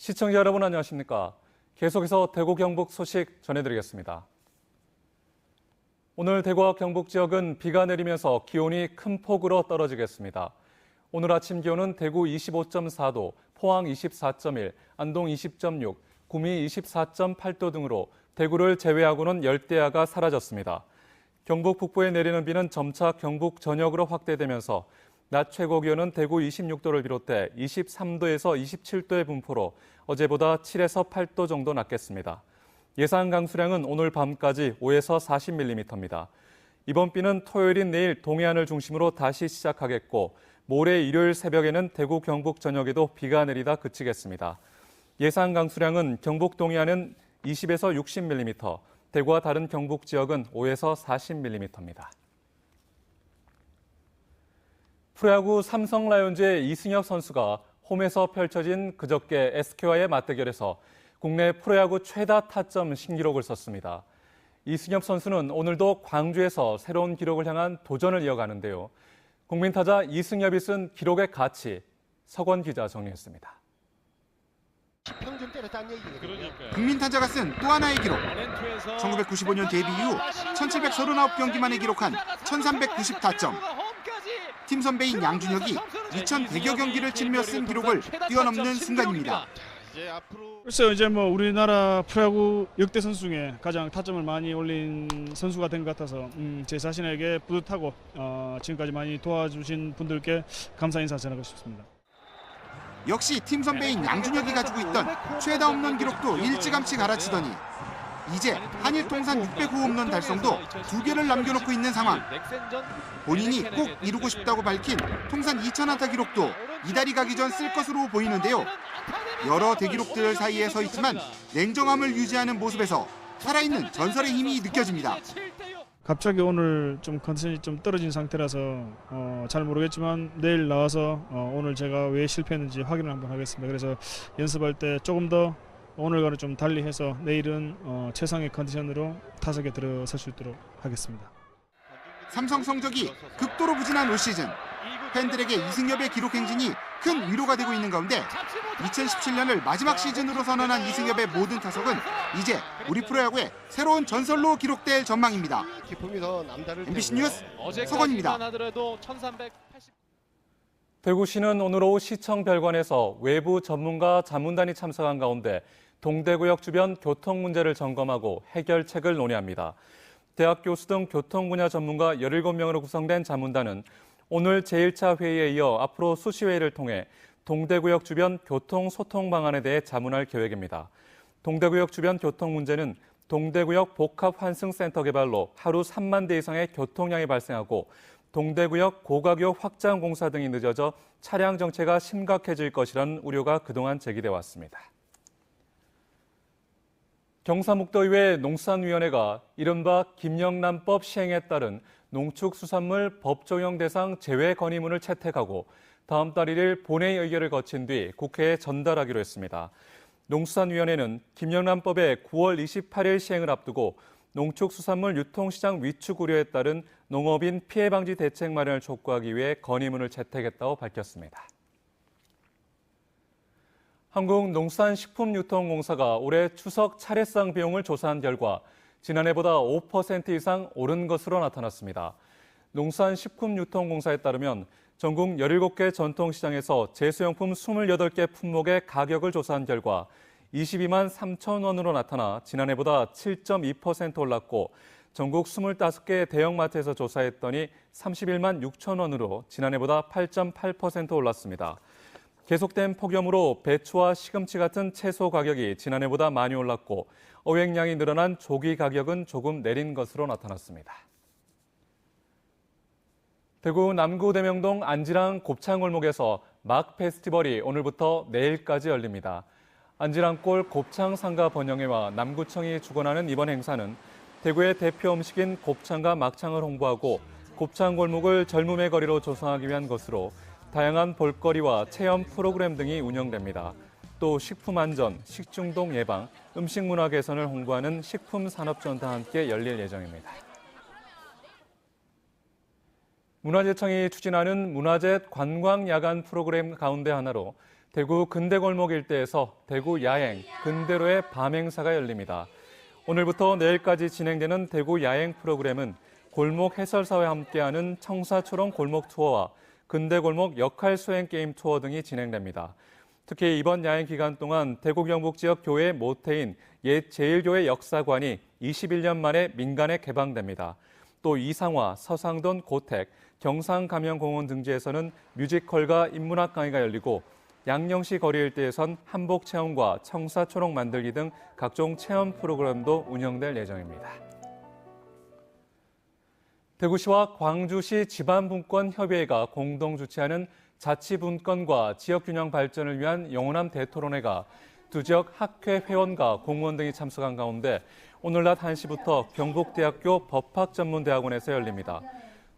시청자 여러분 안녕하십니까? 계속해서 대구 경북 소식 전해드리겠습니다. 오늘 대구와 경북 지역은 비가 내리면서 기온이 큰 폭으로 떨어지겠습니다. 오늘 아침 기온은 대구 25.4도, 포항 24.1, 안동 20.6, 구미 24.8도 등으로 대구를 제외하고는 열대야가 사라졌습니다. 경북 북부에 내리는 비는 점차 경북 전역으로 확대되면서 낮 최고 기온은 대구 26도를 비롯해 23도에서 27도의 분포로 어제보다 7에서 8도 정도 낮겠습니다. 예상 강수량은 오늘 밤까지 5에서 40mm입니다. 이번 비는 토요일인 내일 동해안을 중심으로 다시 시작하겠고 모레 일요일 새벽에는 대구 경북 전역에도 비가 내리다 그치겠습니다. 예상 강수량은 경북 동해안은 20에서 60mm, 대구와 다른 경북 지역은 5에서 40mm입니다. 프로야구 삼성 라이온즈의 이승엽 선수가 홈에서 펼쳐진 그저께 SK와의 맞대결에서 국내 프로야구 최다 타점 신기록을 썼습니다. 이승엽 선수는 오늘도 광주에서 새로운 기록을 향한 도전을 이어가는데요. 국민타자 이승엽이 쓴 기록의 가치, 석원 기자 정리했습니다. 국민타자가 쓴 또 하나의 기록. 1995년 데뷔 이후 1739경기만에 기록한 1390타점. 팀 선배인 양준혁이 2100여 경기를 치르며 쓴 기록을 뛰어넘는 순간입니다. 글쎄요, 이제 우리나라 프로야구 역대 선수 중에 가장 타점을 많이 올린 선수가 된 것 같아서 제 자신에게 뿌듯하고 지금까지 많이 도와주신 분들께 감사 인사 전하고 싶습니다. 역시 팀 선배인 양준혁이 가지고 있던 최다 홈런 기록도 일찌감치 갈아치더니 이제 한일 통산 600호 홈런 달성도 2개를 남겨놓고 있는 상황. 본인이 꼭 이루고 싶다고 밝힌 통산 2000안타 기록도 이달이 가기 전 쓸 것으로 보이는데요. 여러 대기록들 사이에 서 있지만 냉정함을 유지하는 모습에서 살아있는 전설의 힘이 느껴집니다. 갑자기 오늘 좀 컨디션이 좀 떨어진 상태라서 잘 모르겠지만 내일 나와서 오늘 제가 왜 실패했는지 확인을 한번 하겠습니다. 그래서 연습할 때 조금 더 오늘과는 좀 달리해서 내일은 최상의 컨디션으로 타석에 들어설 수 있도록 하겠습니다. 삼성 성적이 극도로 부진한 올 시즌. 팬들에게 이승엽의 기록 행진이 큰 위로가 되고 있는 가운데 2017년을 마지막 시즌으로 선언한 이승엽의 모든 타석은 이제 우리 프로야구의 새로운 전설로 기록될 전망입니다. MBC 뉴스 석원입니다. 대구시는 오늘 오후 시청 별관에서 외부 전문가 자문단이 참석한 가운데 동대구역 주변 교통 문제를 점검하고 해결책을 논의합니다. 대학 교수 등 교통 분야 전문가 17명으로 구성된 자문단은 오늘 제1차 회의에 이어 앞으로 수시회의를 통해 동대구역 주변 교통 소통 방안에 대해 자문할 계획입니다. 동대구역 주변 교통 문제는 동대구역 복합환승센터 개발로 하루 3만 대 이상의 교통량이 발생하고 동대구역 고가교 확장 공사 등이 늦어져 차량 정체가 심각해질 것이라는 우려가 그동안 제기돼 왔습니다. 경상북도의회 농수산위원회가 이른바 김영란법 시행에 따른 농축수산물 법조용 대상 제외 건의문을 채택하고 다음 달 1일 본회의 의결을 거친 뒤 국회에 전달하기로 했습니다. 농수산위원회는 김영란법의 9월 28일 시행을 앞두고 농축수산물 유통시장 위축 우려에 따른 농업인 피해 방지 대책 마련을 촉구하기 위해 건의문을 채택했다고 밝혔습니다. 한국농수산식품유통공사가 올해 추석 차례상 비용을 조사한 결과 지난해보다 5% 이상 오른 것으로 나타났습니다. 농수산식품유통공사에 따르면 전국 17개 전통시장에서 제수용품 28개 품목의 가격을 조사한 결과 22만 3천 원으로 나타나 지난해보다 7.2% 올랐고 전국 25개 대형마트에서 조사했더니 31만 6천 원으로 지난해보다 8.8% 올랐습니다. 계속된 폭염으로 배추와 시금치 같은 채소 가격이 지난해보다 많이 올랐고 어획량이 늘어난 조기 가격은 조금 내린 것으로 나타났습니다. 대구 남구 대명동 안지랑 곱창골목에서 막 페스티벌이 오늘부터 내일까지 열립니다. 안지랑골 곱창 상가 번영회와 남구청이 주관하는 이번 행사는 대구의 대표 음식인 곱창과 막창을 홍보하고 곱창 골목을 젊음의 거리로 조성하기 위한 것으로 다양한 볼거리와 체험 프로그램 등이 운영됩니다. 또 식품 안전, 식중독 예방, 음식 문화 개선을 홍보하는 식품 산업전과 함께 열릴 예정입니다. 문화재청이 추진하는 문화재 관광 야간 프로그램 가운데 하나로 대구 근대골목 일대에서 대구 야행, 근대로의 밤 행사가 열립니다. 오늘부터 내일까지 진행되는 대구 야행 프로그램은 골목 해설사와 함께하는 청사초롱 골목 투어와 근대골목 역할 수행 게임 투어 등이 진행됩니다. 특히 이번 야행 기간 동안 대구 경북 지역 교회 모태인 옛 제일교회 역사관이 21년 만에 민간에 개방됩니다. 또 이상화, 서상돈, 고택, 경상감영공원 등지에서는 뮤지컬과 인문학 강의가 열리고 양령시 거리 일대에선 한복 체험과 청사초롱 만들기 등 각종 체험 프로그램도 운영될 예정입니다. 대구시와 광주시 지방분권협의회가 공동 주최하는 자치분권과 지역균형 발전을 위한 영호남 대토론회가 두 지역 학회 회원과 공무원 등이 참석한 가운데 오늘 낮 1시부터 경북대학교 법학전문대학원에서 열립니다.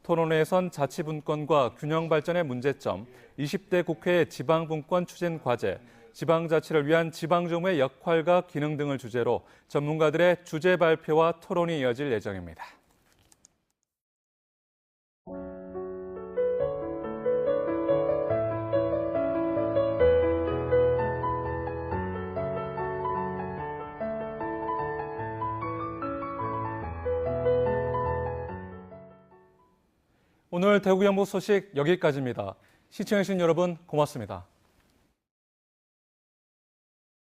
토론회에선 자치분권과 균형 발전의 문제점, 20대 국회 지방분권 추진 과제, 지방자치를 위한 지방정부의 역할과 기능 등을 주제로 전문가들의 주제 발표와 토론이 이어질 예정입니다. 오늘 대구 경북 소식 여기까지입니다. 시청해주신 여러분 고맙습니다.